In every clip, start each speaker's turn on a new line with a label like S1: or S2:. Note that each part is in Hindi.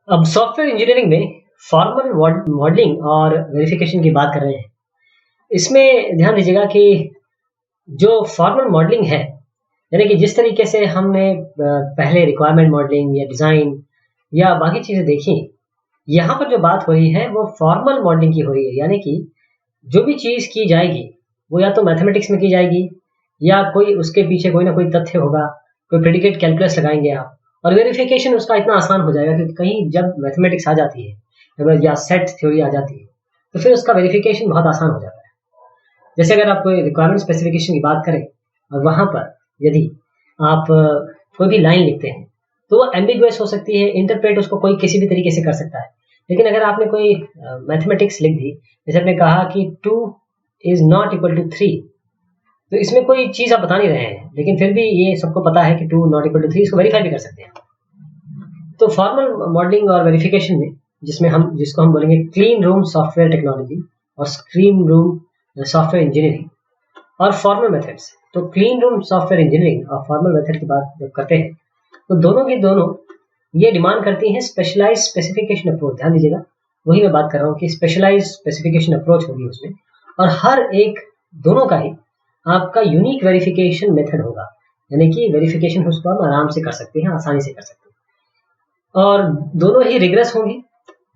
S1: अब सॉफ्टवेयर इंजीनियरिंग में फॉर्मल मॉडलिंग और वेरिफिकेशन की बात कर रहे हैं। इसमें ध्यान दीजिएगा कि जो फॉर्मल मॉडलिंग है, यानी कि जिस तरीके से हमने पहले रिक्वायरमेंट मॉडलिंग या डिज़ाइन या बाकी चीज़ें देखी, यहाँ पर जो बात हो रही है वो फॉर्मल मॉडलिंग की हो रही है। यानी कि जो भी चीज़ की जाएगी वो या तो मैथमेटिक्स में की जाएगी या कोई उसके पीछे कोई ना कोई तथ्य होगा, कोई प्रेडिकेट कैलकुलस लगाएंगे आप, और वेरिफिकेशन उसका इतना आसान हो जाएगा कि कहीं जब मैथमेटिक्स आ जाती है या सेट थ्योरी आ जाती है तो फिर उसका वेरिफिकेशन बहुत आसान हो जाता है। जैसे अगर आप कोई रिक्वायरमेंट स्पेसिफिकेशन की बात करें और वहाँ पर यदि आप कोई भी लाइन लिखते हैं तो वो एम्बिगुअस हो सकती है, इंटरप्रेट उसको कोई किसी भी तरीके से कर सकता है। लेकिन अगर आपने कोई मैथमेटिक्स लिख दी, जैसे आपने कहा कि 2 इज नॉट इक्वल टू 3, तो इसमें कोई चीज़ आप बता नहीं रहे हैं, लेकिन फिर भी ये सबको पता है कि 2 नॉट इक्वल टू 3, इसको वेरीफाई भी कर सकते हैं। तो फॉर्मल मॉडलिंग और वेरिफिकेशन में जिसको हम बोलेंगे क्लीन रूम सॉफ्टवेयर टेक्नोलॉजी और स्क्रीन रूम सॉफ्टवेयर इंजीनियरिंग और फॉर्मल मेथड्स। तो क्लीन रूम सॉफ्टवेयर इंजीनियरिंग और फॉर्मल मेथड की बात जब करते हैं तो दोनों की दोनों ये डिमांड करती हैं स्पेशलाइज स्पेसिफिकेशन अप्रोच। ध्यान दीजिएगा, वही मैं बात कर रहा हूँ कि स्पेशलाइज स्पेसिफिकेशन अप्रोच होगी उसमें, और हर एक दोनों का ही आपका यूनिक वेरिफिकेशन मेथड होगा। यानी कि वेरिफिकेशन उसको हम आराम से कर सकते हैं, आसानी से कर सकते हैं, और दोनों ही रिग्रेस होंगी,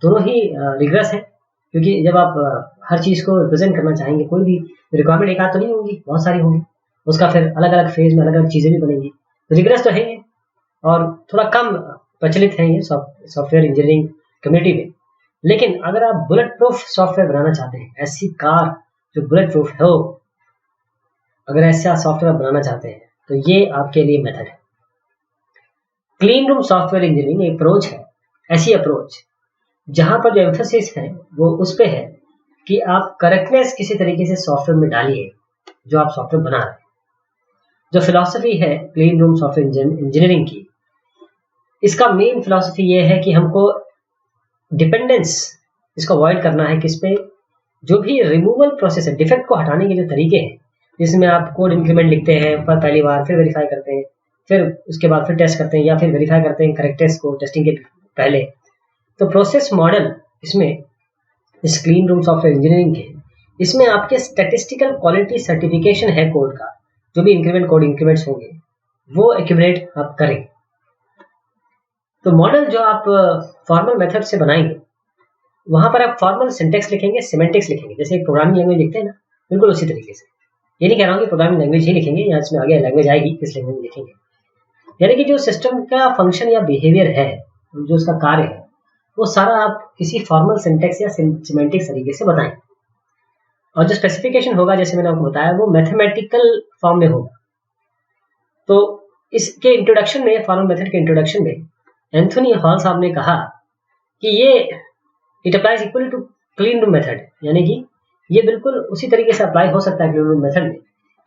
S1: दोनों ही रिग्रेस है, क्योंकि जब आप हर चीज़ को रिप्रेजेंट करना चाहेंगे, कोई भी रिक्वायरमेंट एक आध तो नहीं होंगी, बहुत सारी होंगी, उसका फिर अलग अलग फेज में अलग अलग चीज़ें भी बनेंगी, तो रिग्रेस तो है ही, और थोड़ा कम प्रचलित है ये सॉफ्टवेयर इंजीनियरिंग कम्युनिटी में। लेकिन अगर आप बुलेट प्रूफ सॉफ्टवेयर बनाना चाहते हैं, ऐसी कार जो बुलेट प्रूफ हो, अगर ऐसा सॉफ्टवेयर बनाना चाहते हैं तो ये आपके लिए मेथड है। क्लीन रूम सॉफ्टवेयर इंजीनियरिंग एक अप्रोच है, ऐसी अप्रोच जहां पर जो एम्फोसिस है वो उस पे है कि आप करेक्टनेस किसी तरीके से सॉफ्टवेयर में डालिए जो आप सॉफ्टवेयर बना रहे हैं। जो फिलॉसफी है क्लीन रूम सॉफ्टवेयर इंजीनियरिंग की, इसका मेन फिलॉसफी ये है कि हमको डिपेंडेंस इसको अवॉइड करना है किस पे, जो भी रिमूवल प्रोसेस है, डिफेक्ट को हटाने के जो तरीके हैं, जिसमें आप कोड इंक्रीमेंट लिखते हैं पर पहली बार, फिर वेरीफाई करते हैं, फिर उसके बाद फिर टेस्ट करते हैं या फिर वेरीफाई करते हैं करेक्टनेस को टेस्टिंग के पहले। तो प्रोसेस मॉडल इसमें, इस क्लीन रूम सॉफ्टवेयर इंजीनियरिंग के, इसमें आपके स्टैटिस्टिकल क्वालिटी सर्टिफिकेशन है कोड का, जो भी इंक्रीमेंट कोड इंक्रीमेंट्स होंगे वो एक्यूमुलेट आप करें। तो मॉडल जो आप फॉर्मल मेथड से बनाएंगे, वहां पर आप फॉर्मल सिंटेक्स लिखेंगे, सिमेंटिक्स लिखेंगे, जैसे एक प्रोग्रामिंग लैंग्वेज लिखते हैं ना, बिल्कुल उसी तरीके से। ये नहीं कह रहा हूँ कि प्रोग्रामिंग लैंग्वेज ही लिखेंगे या इसमें आगे लैंग्वेज आएगी किस लैंग्वेज में लिखेंगे, यानी कि जो सिस्टम का फंक्शन या बिहेवियर है, जो उसका कार्य है, वो सारा आप किसी फॉर्मल सिंटेक्स या सिमेंटिक्स तरीके से बताएं। और जो स्पेसिफिकेशन होगा, जैसे मैंने आपको बताया, वो मैथमेटिकल फॉर्म में होगा। तो इसके इंट्रोडक्शन में, फॉर्मल मेथड के इंट्रोडक्शन में, एंथोनी हॉल साहब ने कहा कि ये it applies equally to clean room method, यानी कि ये बिल्कुल उसी तरीके से अप्लाई हो सकता है क्लीन रूम मेथड में।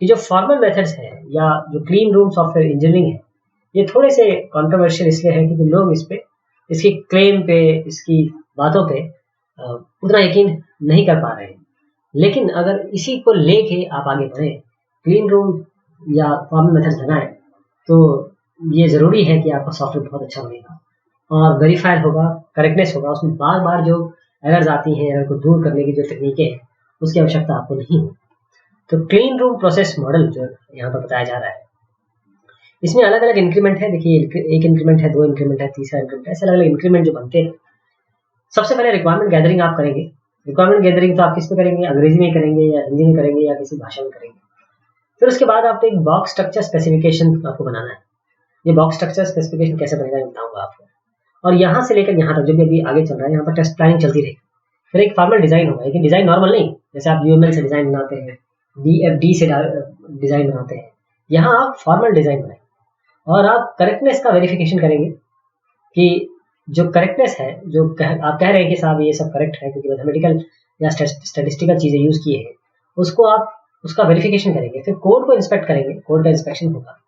S1: कि जो फॉर्मल मेथड्स है या जो क्लीन रूम सॉफ्टवेयर इंजीनियरिंग है, ये थोड़े से कॉन्ट्रोवर्शियल इसलिए है क्योंकि लोग इस पे, इसकी क्लेम पे, इसकी बातों पे उतना यकीन नहीं कर पा रहे हैं। लेकिन अगर इसी को लेके आप आगे बढ़े, क्लीन रूम या फॉर्मल मेथड्स लगाएं, तो ये ज़रूरी है कि आपका सॉफ्टवेयर बहुत अच्छा बनेगा और वेरीफाइड होगा, करेक्टनेस होगा, उसमें बार बार जो एरर्स आती हैं, एरर को दूर करने की जो तकनीकें हैं, उसकी आवश्यकता आपको नहीं है। तो क्लीन रूम प्रोसेस मॉडल जो यहाँ पर बताया जा रहा है, इसमें अलग अलग इंक्रीमेंट है। देखिए, एक इंक्रीमेंट है, दो इंक्रीमेंट है, तीसरा इंक्रीमेंट है, ऐसे अलग अलग इंक्रीमेंट जो बनते हैं। सबसे पहले रिक्वायरमेंट गैदरिंग आप करेंगे। रिक्वायरमेंट गैदरिंग तो आप किस पे करेंगे, अंग्रेजी में करेंगे या हिंदी में करेंगे या किसी भाषा में करेंगे। फिर उसके बाद आपको एक बॉक्स स्ट्रक्चर स्पेसिफिकेशन आपको बनाना है। ये बॉक्स स्ट्रक्चर स्पेसिफिकेशन कैसे बनेगा मैं बताऊंगा आपको। और यहाँ से लेकर यहाँ तक जो भी अभी आगे चल रहा है, यहाँ पर टेस्ट प्लानिंग चलती रहेगी। फिर एक फॉर्मल डिजाइन होगा, लेकिन डिजाइन नॉर्मल नहीं, जैसे आप यूएमएल से डिजाइन बनाते हैं, बीएफडी से डिजाइन बनाते हैं, यहाँ आप फॉर्मल डिजाइन बनाएंगे और आप करेक्टनेस का वेरिफिकेशन करेंगे कि जो करेक्टनेस है, आप कह रहे हैं कि साहब ये सब करेक्ट है क्योंकि मैथमेटिकल या स्टेटिस्टिकल चीजें यूज किए हैं, उसको आप उसका वेरिफिकेशन करेंगे। फिर कोड को इंस्पेक्ट करेंगे, कोड का इंस्पेक्शन होगा,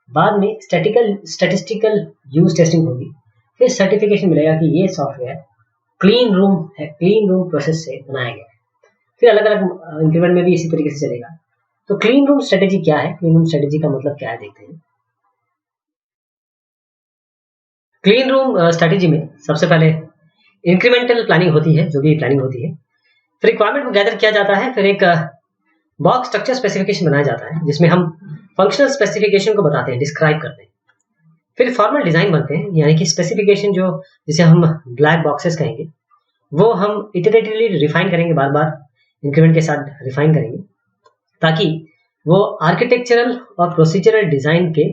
S1: बाद में स्टेटिस्टिकल यूज टेस्टिंग होगी, फिर सर्टिफिकेशन मिलेगा कि ये सॉफ्टवेयर क्लीन रूम है, क्लीन रूम प्रोसेस से बनाया गया है। फिर अलग अलग इंक्रीमेंट में भी इसी तरीके से चलेगा। तो क्लीन रूम स्ट्रेटेजी क्या है, क्लीन रूम स्ट्रेटेजी का मतलब क्या है देखते हैं। क्लीन रूम स्ट्रेटेजी में सबसे पहले इंक्रीमेंटल प्लानिंग होती है, जो भी प्लानिंग होती है। फिर रिक्वायरमेंट को गैदर किया जाता है, फिर एक बॉक्स स्ट्रक्चर स्पेसिफिकेशन बनाया जाता है जिसमें हम फंक्शनल स्पेसिफिकेशन को बताते हैं, डिस्क्राइब करते हैं। फिर फॉर्मल डिजाइन बनते हैं, यानी कि स्पेसिफिकेशन जो जिसे हम ब्लैक बॉक्सेस कहेंगे, वो हम इटरेटिवली रिफाइन करेंगे, बार बार इंक्रीमेंट के साथ रिफाइन करेंगे, ताकि वो आर्किटेक्चरल और प्रोसीजरल डिजाइन के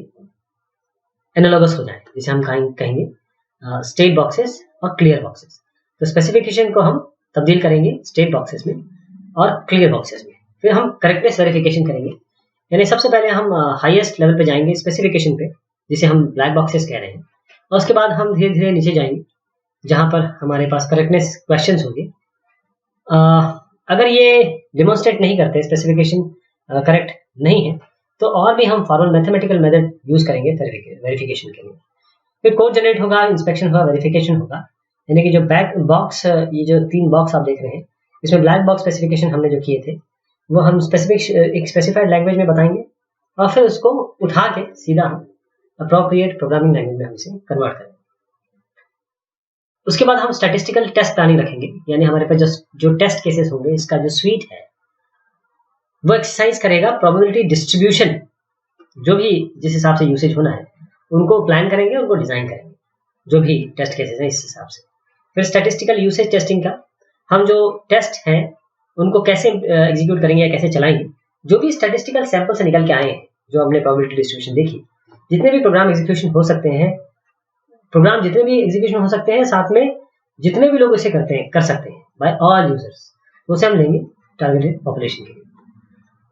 S1: एनालॉगस हो जाए, जिसे हम कहेंगे स्टेट बॉक्सेस और क्लियर बॉक्सेस। तो स्पेसिफिकेशन को हम तब्दील करेंगे स्टेट बॉक्सेस में और क्लियर बॉक्सेस में। फिर हम करेक्टनेस वेरिफिकेशन करेंगे, यानी सबसे पहले हम हाईएस्ट लेवल पे जाएंगे स्पेसिफिकेशन पे, जिसे हम ब्लैक बॉक्सेस कह रहे हैं, और उसके बाद हम धीरे धीरे नीचे जाएंगे जहां पर हमारे पास करेक्टनेस क्वेश्चंस होंगे। अगर ये डिमोन्स्ट्रेट नहीं करते, स्पेसिफिकेशन करेक्ट नहीं है, तो और भी हम फॉर्मल मैथमेटिकल मेथड यूज करेंगे वेरिफिकेशन के लिए। फिर कोड जनरेट होगा, इंस्पेक्शन होगा, वेरिफिकेशन होगा, यानी कि जो बैक बॉक्स, ये जो 3 बॉक्स आप देख रहे हैं, इसमें ब्लैक बॉक्स स्पेसिफिकेशन हमने जो किए थे वो हम एक स्पेसिफाइड लैंग्वेज में बताएंगे, और फिर उसको उठा के सीधा हम अप्रोप्रिएट प्रोग्रामिंग लैंग्वेज में हम इसे कन्वर्ट करेंगे। उसके बाद हम स्टैटिस्टिकल टेस्ट प्लानिंग रखेंगे, यानी हमारे पास जो टेस्ट केसेस होंगे, इसका जो स्वीट है वो एक्सरसाइज करेगा प्रोबेबिलिटी डिस्ट्रीब्यूशन, जो भी जिस हिसाब से यूसेज होना है उनको प्लान करेंगे, उनको डिजाइन करेंगे, जो भी टेस्ट केसेस हैं इस हिसाब से। फिर स्टैटिस्टिकल यूसेज टेस्टिंग का, हम जो टेस्ट हैं उनको कैसे एग्जीक्यूट करेंगे या कैसे चलाएंगे, जो भी स्टैटिस्टिकल सैंपल से निकल के आए हैं, जो हमने प्रोबेबिलिटी डिस्ट्रीब्यूशन देखी, जितने भी प्रोग्राम एग्जीक्यूशन हो सकते हैं, प्रोग्राम जितने भी एग्जीक्यूशन हो सकते हैं, साथ में जितने भी लोग इसे कर सकते हैं बाय ऑल यूजर्स, तो उसे हम लेंगे टारगेटेड पॉपुलेशन के लिए।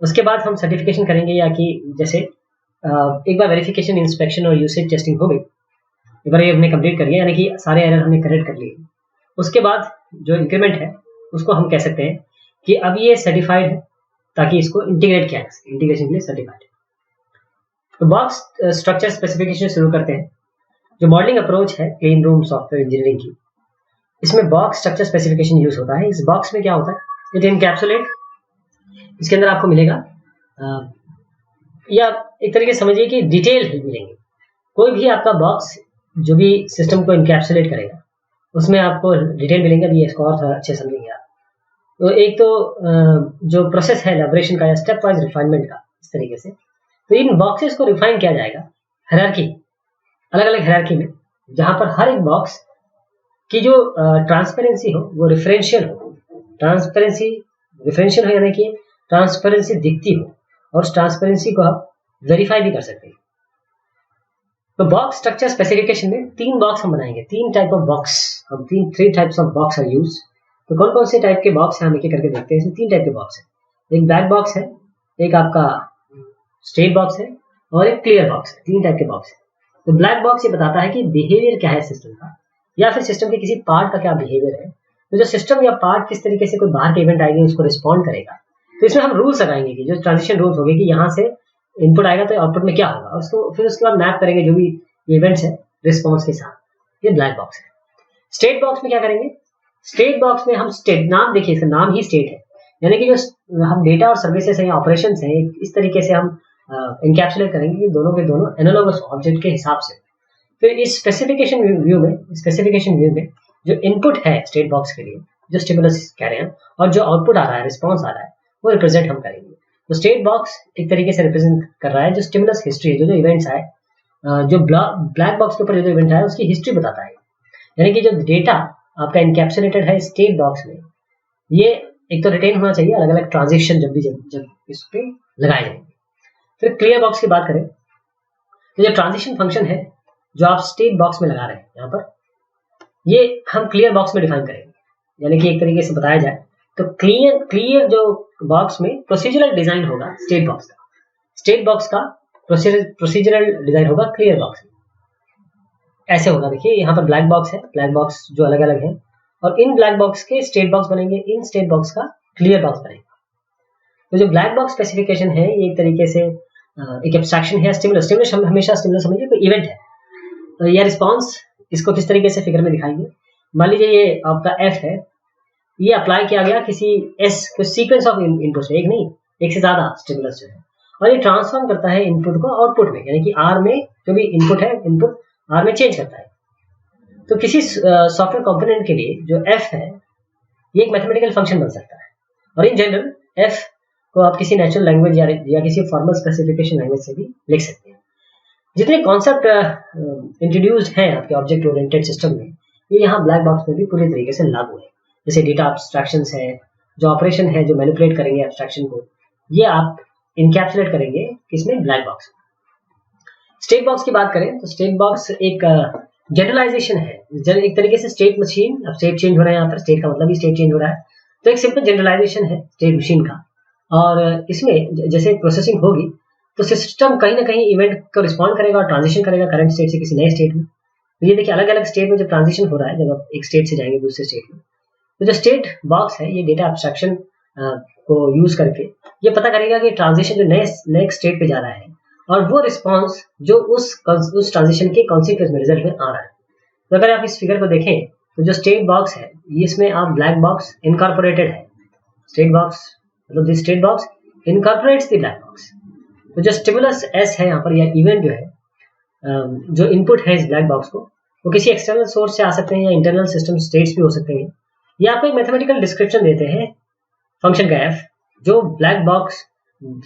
S1: उसके बाद हम सर्टिफिकेशन करेंगे, या कि जैसे एक बार वेरिफिकेशन, इंस्पेक्शन और यूसेज टेस्टिंग हो गई, एक बार ये हमने कंप्लीट कर लिया, यानी कि सारे एरर हमने करेक्ट कर लिए, उसके बाद जो इंक्रीमेंट है उसको हम कह सकते हैं कि अब ये सर्टिफाइड है, ताकि इसको इंटीग्रेट किया जा सके, इंटीग्रेशन के लिए सर्टिफाइड है। तो बॉक्स स्ट्रक्चर स्पेसिफिकेशन शुरू करते हैं। जो मॉडलिंग अप्रोच है क्लीन रूम सॉफ्टवेयर इंजीनियरिंग की, इसमें बॉक्स स्ट्रक्चर स्पेसिफिकेशन यूज होता है। इस बॉक्स में क्या होता है, इट एनकैप्सुलेट, इसके अंदर आपको मिलेगा या एक तरीके से समझिए कि डिटेल मिलेंगे। कोई भी आपका बॉक्स जो भी सिस्टम को इनकैप्सुलेट करेगा, उसमें आपको डिटेल मिलेंगे। अभी इसको और थोड़ा अच्छे समझेंगे आप। तो एक तो जो प्रोसेस है एलैबोरेशन का या स्टेप वाइज रिफाइनमेंट का, इस तरीके से, तो इन बॉक्सेस को रिफाइन किया जाएगा हायरार्की, अलग अलग हायरार्की में, जहां पर हर एक बॉक्स की जो ट्रांसपेरेंसी हो वो रेफरेंशियल हो, रेफरेंशियल हो, यानी कि ट्रांसपेरेंसी दिखती हो, और उस ट्रांसपेरेंसी को आप वेरीफाई भी कर सकते हैं। तो बॉक्स स्ट्रक्चर स्पेसिफिकेशन में 3 बॉक्स हम बनाएंगे, 3 टाइप ऑफ बॉक्स, हम 3 types of box are use. तो कौन कौन से टाइप के बॉक्स हैं हम एक एक करके देखते हैं। इसमें 3 टाइप के बॉक्स हैं, एक ब्लैक बॉक्स है, एक आपका स्टेट बॉक्स है, और एक क्लियर बॉक्स है। 3 टाइप के बॉक्स है। तो ब्लैक बॉक्स ये बताता है कि बिहेवियर क्या है सिस्टम का, या फिर सिस्टम के किसी पार्ट का क्या बिहेवियर है। तो जो सिस्टम या पार्ट किस तरीके से कोई बाहर के इवेंट आएगी उसको रिस्पॉन्ड करेगा। तो इसमें हम रूल्स लगाएंगे कि जो ट्रांजिशन रूल्स होंगे कि यहाँ से इनपुट आएगा तो आउटपुट में क्या होगा, उसको फिर उसके बाद मैप करेंगे जो भी इवेंट्स है रिस्पॉन्स के साथ। ये ब्लैक बॉक्स है। स्टेट बॉक्स में क्या करेंगे, स्टेट बॉक्स में हम स्टेट, नाम देखिए इसका नाम ही स्टेट है, यानी कि जो हम डेटा और सर्विसेज हैं, ऑपरेशन हैं, इस तरीके से हम इनकैप्सुलेट करेंगे कि दोनों के दोनों एनालॉगस ऑब्जेक्ट के हिसाब से। फिर इस स्पेसिफिकेशन व्यू में जो इनपुट है स्टेट बॉक्स के लिए, जो स्टिमुलस कह रहे हैं, और जो आउटपुट आ रहा है, रिस्पॉन्स आ रहा है, वो रिप्रेजेंट हम करेंगे। तो स्टेट बॉक्स एक तरीके से रिप्रेजेंट कर रहा है जो स्टिमुलस हिस्ट्री है, जो इवेंट्स आए, जो ब्लैक बॉक्स के ऊपर जो इवेंट आया उसकी हिस्ट्री बताता है। यानी कि जो डेटा आपका इनकैप्सुलेटेड है स्टेट बॉक्स में, ये एक तो रिटेन होना चाहिए, अलग अलग ट्रांजेक्शन जब इस पे लगाए जाएंगे। फिर क्लियर बॉक्स की बात करें तो जो ट्रांजिशन फंक्शन है जो आप स्टेट बॉक्स में लगा रहे हैं, यहाँ पर ये हम क्लियर बॉक्स में डिफाइन करेंगे। यानी कि एक तरीके से बताया जाए तो क्लियर जो बॉक्स में प्रोसीजरल डिजाइन होगा स्टेट बॉक्स का प्रोसीजरल डिजाइन होगा क्लियर बॉक्स में। ऐसे होगा, देखिए यहाँ पर ब्लैक बॉक्स है, ब्लैक बॉक्स जो अलग अलग है, और इन ब्लैक बॉक्स के स्टेट बॉक्स बनेंगे, इन स्टेट बॉक्स का क्लियर बॉक्स बनेगा। तो जो ब्लैक बॉक्स स्पेसिफिकेशन है ये एक तरीके से एक एब्स्ट्रैक्शन है। स्टिमुलस हम हमेशा स्टिमुलस समझिए कोई इवेंट है, तो यह रिस्पॉन्स इसको किस तरीके से फिगर में दिखाएंगे। मान लीजिए ये आपका एफ है, ये अप्लाई किया गया किसी एस को सीक्वेंस ऑफ इनपुट से, एक नहीं एक से ज्यादा स्टिमुलस जो है, और ये ट्रांसफॉर्म करता है इनपुट को आउटपुट में, यानी कि आर में जो भी इनपुट है, इनपुट आर में चेंज करता है। तो किसी सॉफ्टवेयर कंपोनेंट के लिए जो एफ है ये एक मैथमेटिकल फंक्शन बन सकता है, और इन जनरल एफ को आप किसी नेचुरल लैंग्वेज या किसी फॉर्मल स्पेसिफिकेशन लैंग्वेज से भी लिख सकते हैं। जितने कॉन्सेप्ट इंट्रोड्यूस्ड हैं आपके ऑब्जेक्ट ओरिएंटेड सिस्टम में, ये यहाँ ब्लैक बॉक्स में भी पूरी तरीके से लागू है। जैसे डेटा एब्स्ट्रैक्शंस है, जो ऑपरेशन है, जो मैनिपुलेट करेंगे एब्स्ट्रैक्शन को, ये आप इनकैप्सुलेट करेंगे किसमें, ब्लैक बॉक्स। स्टेट बॉक्स की बात करें तो स्टेट बॉक्स एक जनरलाइजेशन है। एक तरीके से स्टेट मशीन, अब स्टेट चेंज हो रहा है, यहाँ पर स्टेट का मतलब ही स्टेट चेंज हो रहा है, तो एक सिंपल जनरलाइजेशन है स्टेट मशीन का। और इसमें जैसे प्रोसेसिंग होगी तो सिस्टम कहीं ना कहीं इवेंट को रिस्पॉन्ड करेगा और ट्रांजिशन करेगा करंट स्टेट से किसी नए स्टेट में। तो ये देखिए अलग अलग स्टेट में जब ट्रांजिशन हो रहा है, जब आप एक स्टेट से जाएंगे दूसरे स्टेट में, तो जो स्टेट बॉक्स है ये डेटा एब्स्ट्रैक्शन को यूज करके ये पता करेगा कि ट्रांजिशन जो नए स्टेट पे जा रहा है और वो रिस्पॉन्स जो उस ट्रांजिशन के कॉन्सिक्वेंस में, रिजल्ट में आ रहा है। तो अगर आप इस फिगर को देखें तो जो स्टेट बॉक्स है इसमें आप ब्लैक बॉक्स इनकॉर्पोरेटेड है। स्टेट बॉक्स मतलब this state box incorporates the black box. तो जो स्टिमुलस एस है यहाँ पर, या इवेंट जो है, जो इनपुट है इस ब्लैक बॉक्स को, वो किसी एक्सटर्नल सोर्स से आ सकते हैं या इंटरनल सिस्टम स्टेट्स भी हो सकते हैं। ये आपको एक मैथमेटिकल डिस्क्रिप्शन देते हैं फंक्शन का एफ, जो black box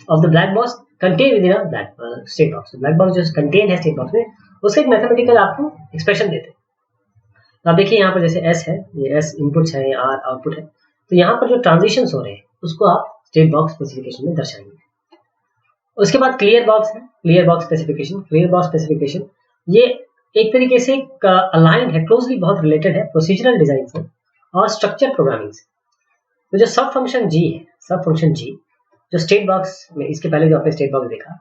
S1: of the black box contain with in a black state box. Black box जो कंटेन है स्टेट बॉक्स में, उसका एक मैथमेटिकल आपको एक्सप्रेशन देते हैं। तो आप देखिए यहाँ पर जैसे एस है, ये एस इनपुट्स है, आर आउटपुट है, तो यहाँ पर जो ट्रांजिशन हो रहे हैं उसको आप स्टेट बॉक्स स्पेसिफिकेशन में दर्शाएंगे। उसके बाद क्लियर बॉक्स है, clear box specification. Clear box specification ये एक तरीके से अलाइंड है, क्लोजली बहुत रिलेटेड है प्रोसीजरल डिजाइन से और स्ट्रक्चर प्रोग्रामिंग से। तो जो सब फंक्शन जी है, सब फंक्शन जी जो स्टेट बॉक्स में, इसके पहले जो आपने स्टेट बॉक्स देखा,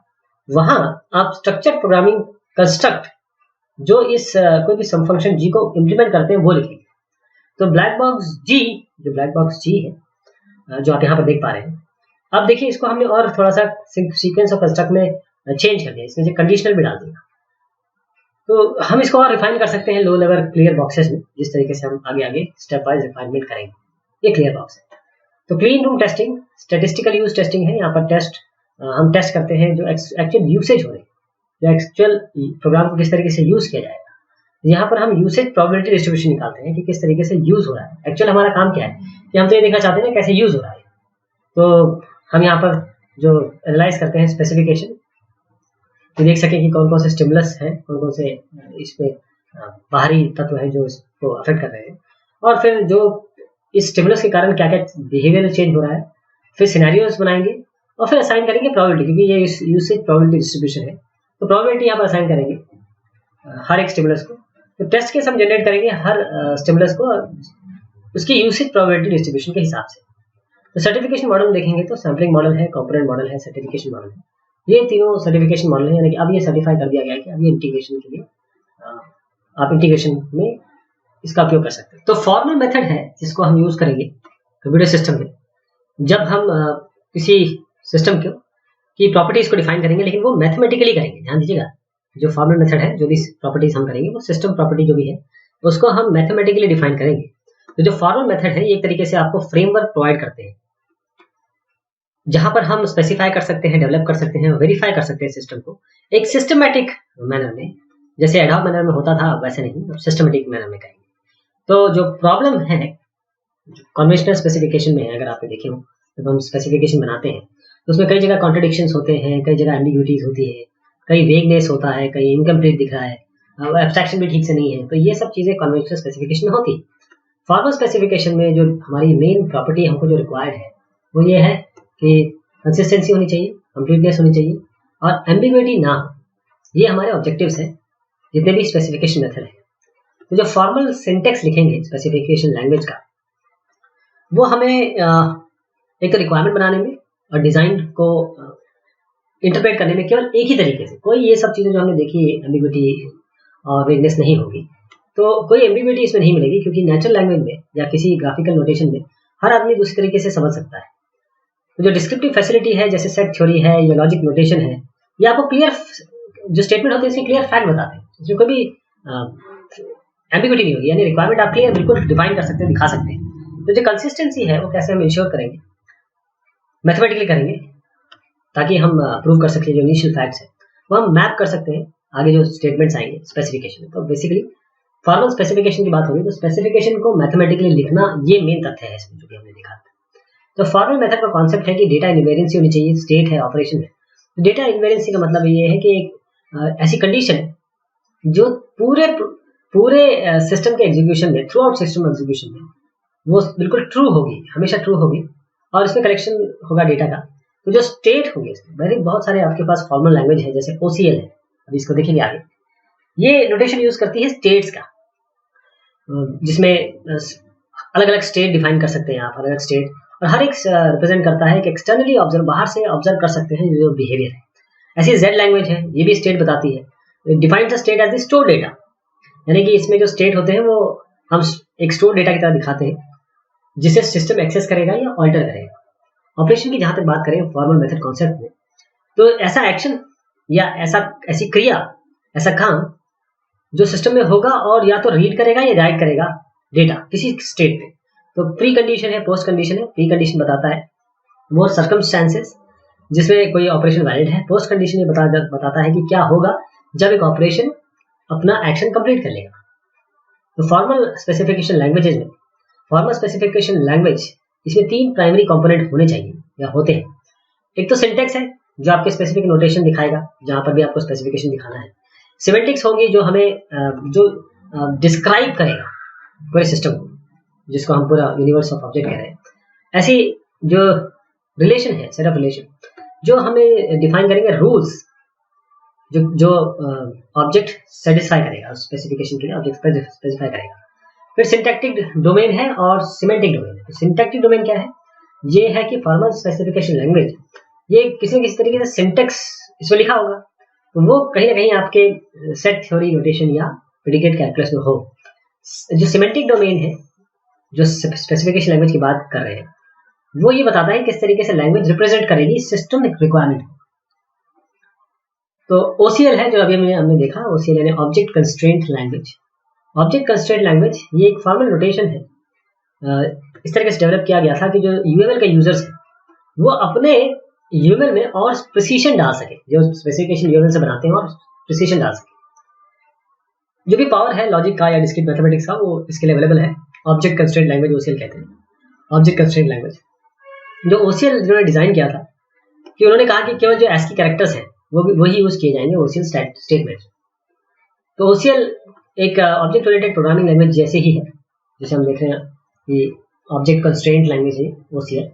S1: वहां आप स्ट्रक्चर प्रोग्रामिंग कंस्ट्रक्ट जो इस कोई भी सब फंक्शन जी को इंप्लीमेंट करते हैं वो लिखेंगे। तो ब्लैक बॉक्स जी, जो ब्लैक बॉक्स जी है जो आप यहाँ पर देख पा रहे हैं, अब देखिए इसको हमने और थोड़ा सा सीक्वेंस ऑफ कंस्ट्रक्ट में चेंज कर दिया, इसमें से कंडीशनल भी डाल दिया। तो हम इसको और रिफाइन कर सकते हैं लो लेवल क्लियर बॉक्सेस में, जिस तरीके से हम आगे आगे स्टेप वाइज रिफाइनमेंट करेंगे। ये क्लियर बॉक्स है। तो clean room testing statistical use testing है। यहाँ पर टेस्ट हम टेस्ट करते हैं जो एक्चुअल यूसेज हो रहे हैं, जो एक्चुअल प्रोग्राम को किस तरीके से यूज किया जाएगा। यहाँ पर हम यूसेज प्रोबेबिलिटी डिस्ट्रीब्यूशन निकालते हैं कि किस तरीके से यूज हो रहा है। एक्चुअल हमारा काम क्या है कि हम तो ये देखना चाहते हैं कैसे यूज हो रहा है। तो हम यहाँ पर जो एनालाइज करते हैं स्पेसिफिकेशन, तो देख सकें कि कौन कौन से स्टिमुलस हैं, कौन कौन से इसमें बाहरी तत्व हैं जो इसको अफेक्ट कर रहे हैं, और फिर जो इस स्टिमुलस के कारण क्या क्या बिहेवियर चेंज हो रहा है, फिर सिनेरियोस बनाएंगे और फिर असाइन करेंगे प्रोबेबिलिटी, क्योंकि ये यूसेज प्रोबेबिलिटी डिस्ट्रीब्यूशन है। तो प्रोबेबिलिटी यहाँ पर असाइन करेंगे हर एक स्टिमुलस को। तो टेस्ट केस हम जनरेट करेंगे हर स्टिमुलस को उसकी यूसेज प्रोबेबिलिटी डिस्ट्रीब्यूशन के हिसाब से। तो सर्टिफिकेशन मॉडल देखेंगे तो सैम्पलिंग मॉडल है, कंपोनेंट मॉडल है, सर्टिफिकेशन मॉडल है। ये तीनों सर्टिफिकेशन मॉडल है, यानी कि अब ये सर्टिफाई कर दिया गया है कि अब ये इंटीग्रेशन के लिए आप इंटीग्रेशन में इसका उपयोग कर सकते हैं। तो फॉर्मल मेथड है जिसको हम यूज करेंगे कंप्यूटर सिस्टम में, जब हम किसी सिस्टम की प्रॉपर्टीज को डिफाइन करेंगे, लेकिन वो मैथमेटिकली करेंगे। ध्यान दीजिएगा, जो फॉर्मल मेथड है, जो भी प्रॉपर्टीज हम करेंगे वो सिस्टम प्रॉपर्टी जो भी है उसको हम मैथमेटिकली डिफाइन करेंगे। तो जो फॉर्मल मेथड है ये एक तरीके से आपको फ्रेमवर्क प्रोवाइड करते हैं, जहां पर हम स्पेसिफाई कर सकते हैं, डेवलप कर सकते हैं, वेरीफाई कर सकते हैं सिस्टम को एक सिस्टमैटिक मैनर में। जैसे एडॉक मैनर में होता था वैसे नहीं, अब सिस्टमैटिक मैनर में करेंगे। तो जो प्रॉब्लम है कन्वेंशनल स्पेसिफिकेशन में, अगर आपने देखे हो जब हम स्पेसिफिकेशन बनाते हैं तो उसमें कई जगह कॉन्ट्रडिक्शंस होते हैं, कई जगह एम्बिग्यूटीज होती है, कई वेगनेस होता है, कई इनकम्प्लीट दिख रहा है, एब्स्ट्रैक्शन भी ठीक से नहीं है। तो ये सब चीजें कन्वेंशनल स्पेसिफिकेशन में होती है। फॉर्मल स्पेसिफिकेशन में जो हमारी मेन प्रॉपर्टी हमको जो रिक्वायर्ड है वो ये है कि कंसिस्टेंसी होनी चाहिए, कंप्लीटनेस होनी चाहिए और एम्बिग्यूटी ना हो। ये हमारे ऑब्जेक्टिव्स हैं जितने भी स्पेसिफिकेशन मेथड है। तो जो फॉर्मल सिंटेक्स लिखेंगे स्पेसिफिकेशन लैंग्वेज का, वो हमें एक तो रिक्वायरमेंट बनाने में और डिजाइन को इंटरप्रेट करने में केवल एक ही तरीके से, कोई ये सब चीजें जो हमने देखी एम्बिग्यूटी और वेगनेस नहीं होगी, तो कोई एम्बिग्यूटी इसमें नहीं मिलेगी, क्योंकि नेचुरल लैंग्वेज में या किसी ग्राफिकल नोटेशन में हर आदमी दूसरी तरीके से समझ सकता है। तो जो डिस्क्रिप्टिव फैसिलिटी है, जैसे सेट थ्योरी है या लॉजिक नोटेशन है, ये आपको क्लियर जो स्टेटमेंट होते हैं इसके क्लियर फैक्ट बताते हैं, इसमें कोई भी एम्बिग्यूटी नहीं होगी, यानी रिक्वायरमेंट आप क्लियर बिल्कुल डिफाइन कर सकते हैं, दिखा सकते हैं। तो जो कंसिस्टेंसी है वो कैसे हम इंश्योर करेंगे, मैथमेटिकली करेंगे, ताकि हम प्रूव कर सकें जो इनिशियल फैक्ट्स है वो हम मैप कर सकते हैं आगे जो स्टेटमेंट्स आएंगे स्पेसिफिकेशन में। तो बेसिकली फॉर्मल स्पेसिफिकेशन की बात हो रही है, तो स्पेसिफिकेशन को मैथमेटिकली लिखना ये मेन तथ्य है इसमें, जो कि हमने देखा। तो फॉर्मल मेथड का कॉन्सेप्ट है कि डेटा इनवेरिएंसी होनी चाहिए, स्टेट है, ऑपरेशन है। डेटा इनवेरिएंसी का मतलब ये है कि एक ऐसी कंडीशन जो पूरे पूरे सिस्टम के एग्जीक्यूशन में, थ्रू आउट सिस्टम एग्जीक्यूशन में वो बिल्कुल ट्रू होगी, हमेशा ट्रू होगी, और इसमें कलेक्शन होगा डेटा का। तो जो स्टेट होगी, वेरी बहुत सारे आपके पास फॉर्मल लैंग्वेज है, जैसे OCL है, अभी इसको देखेंगे आगे। ये नोटेशन यूज करती है स्टेट्स का, जिसमें अलग अलग स्टेट डिफाइन कर सकते हैं आप, अलग अलग स्टेट, और हर एक रिप्रेजेंट करता है कि एक्सटर्नली ऑब्जर्व, बाहर से ऑब्जर्व कर सकते हैं जो बिहेवियर है। ऐसी Z लैंग्वेज है, ये भी स्टेट बताती है, defines the state as the store data, यानी कि इसमें जो स्टेट होते हैं वो हम एक स्टोर डेटा की तरह दिखाते हैं, जिसे सिस्टम एक्सेस करेगा या ऑल्टर करेगा। ऑपरेशन की जहां तक बात करें फॉर्मल मेथड कॉन्सेप्ट में, तो ऐसा एक्शन या ऐसी क्रिया, ऐसा काम जो सिस्टम में होगा और या तो रीड करेगा या राइट करेगा डेटा किसी स्टेट पे। तो प्री कंडीशन है, पोस्ट कंडीशन है। प्री कंडीशन बताता है वो सर्कमस्टेंसेस जिसमें कोई ऑपरेशन वैलिड है। पोस्ट कंडीशन ये बताता है कि क्या होगा जब एक ऑपरेशन अपना एक्शन कंप्लीट कर लेगा। तो फॉर्मल स्पेसिफिकेशन लैंग्वेजेज में, फॉर्मल स्पेसिफिकेशन लैंग्वेज, इसमें 3 प्राइमरी कंपोनेंट होने चाहिए या होते हैं। एक तो सिंटेक्स है, जो आपके स्पेसिफिक नोटेशन दिखाएगा जहां पर भी आपको स्पेसिफिकेशन दिखाना है। सिमेंटिक्स होगी, जो हमें जो डिस्क्राइब करेगा पूरे सिस्टम को, जिसको हम पूरा यूनिवर्स ऑफ ऑब्जेक्ट कह रहे हैं। ऐसी जो रिलेशन है, सेट ऑफ रिलेशन, जो हमें डिफाइन करेंगे रूल्स, जो ऑब्जेक्ट सेटिस्फाई करेगा, स्पेसिफिकेशन के लिए ऑब्जेक्ट स्पेसिफाई करेगा। फिर सिंटैक्टिक डोमेन है और सिमेंटिक डोमेन है। सिंटैक्टिक डोमेन क्या है? ये है कि फॉर्मल स्पेसिफिकेशन लैंग्वेज, ये किसी न किसी तरीके से सिंटेक्स इसमें लिखा होगा, तो वो कहीं ना कहीं आपके सेट थ्योरी नोटेशन या प्रेडिकेट कैलकुलस में हो। जो सिमेंटिक डोमेन है, जो स्पेसिफिकेशन लैंग्वेज की बात कर रहे हैं, वो ये बताता है किस तरीके से लैंग्वेज रिप्रेजेंट करेगी सिस्टम रिक्वायरमेंट। तो OCL है, जो अभी हमने देखा, OCL यानी object constraint language. Object constraint language ये एक फॉर्मल नोटेशन है, इस तरीके से डेवलप किया गया था कि जो UML के यूजर्स हैं वो अपने UML में और प्रिसीशन डाल सके, जो स्पेसिफिकेशन UML से बनाते हैं, और प्रिसीशन डाल सके। जो भी पावर है लॉजिक का या डिस्क्रीट मैथमेटिक्स का, वो इसके लिए अवेलेबल है। ऑब्जेक्ट कंस्ट्रेंट लैंग्वेज OCL कहते हैं। ऑब्जेक्ट कंस्ट्रेंट लैंग्वेज जो OCL जिन्होंने डिजाइन किया था, कि उन्होंने कहा कि केवल जो ASCII कैरेक्टर्स हैं वही यूज किए जाएंगे OCL स्टेटमेंट। तो OCL एक ऑब्जेक्ट ओरिएंटेड प्रोग्रामिंग लैंग्वेज जैसे ही है, जैसे हम देख रहे हैं कि ऑब्जेक्ट कंस्ट्रेंट लैंग्वेज है OCL।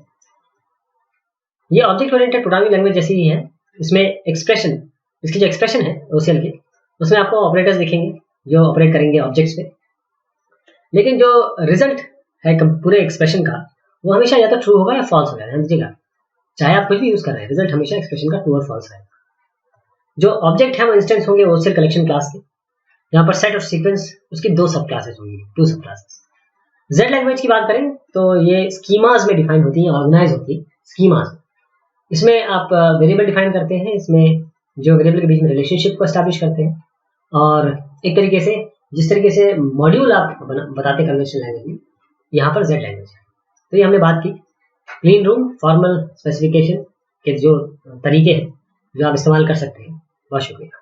S1: ये ऑब्जेक्ट ओरिएंटेड प्रोग्रामिंग लैंग्वेज जैसी ही है। इसमें एक्सप्रेशन, इसकी जो एक्सप्रेशन है OCL की, उसमें आपको ऑपरेटर्स दिखेंगे जो ऑपरेट करेंगे ऑब्जेक्ट्स पे, लेकिन जो रिजल्ट है पूरे एक्सप्रेशन का, वो हमेशा या तो ट्रू होगा या फॉल्स होगा। ध्यान दीजिएगा, चाहे आप कुछ भी यूज कर रहे हैं, रिजल्ट हमेशा एक्सप्रेशन का ट्रू और फॉल्स है। जो ऑब्जेक्ट है वो इंस्टेंस होंगे OCL कलेक्शन क्लास के। यहाँ पर सेट और सीक्वेंस, उसकी 2 सब क्लासेस होंगी, 2 सब क्लासेस। Z लैंग्वेज की बात करें तो ये स्कीमाज में डिफाइन होती है, ऑर्गेनाइज होती है स्कीमाज। इसमें आप वेरिएबल डिफाइन करते हैं, इसमें जो वेरिएबल के बीच में रिलेशनशिप को एस्टैब्लिश करते हैं, और एक तरीके से जिस तरीके से मॉड्यूल आप बताते हैं कन्वेंशनल लैंग्वेज में, यहाँ पर Z लैंग्वेज है। तो ये हमने बात की क्लीन रूम फॉर्मल स्पेसिफिकेशन के जो तरीके हैं जो आप इस्तेमाल कर सकते हैं। बहुत शुक्रिया।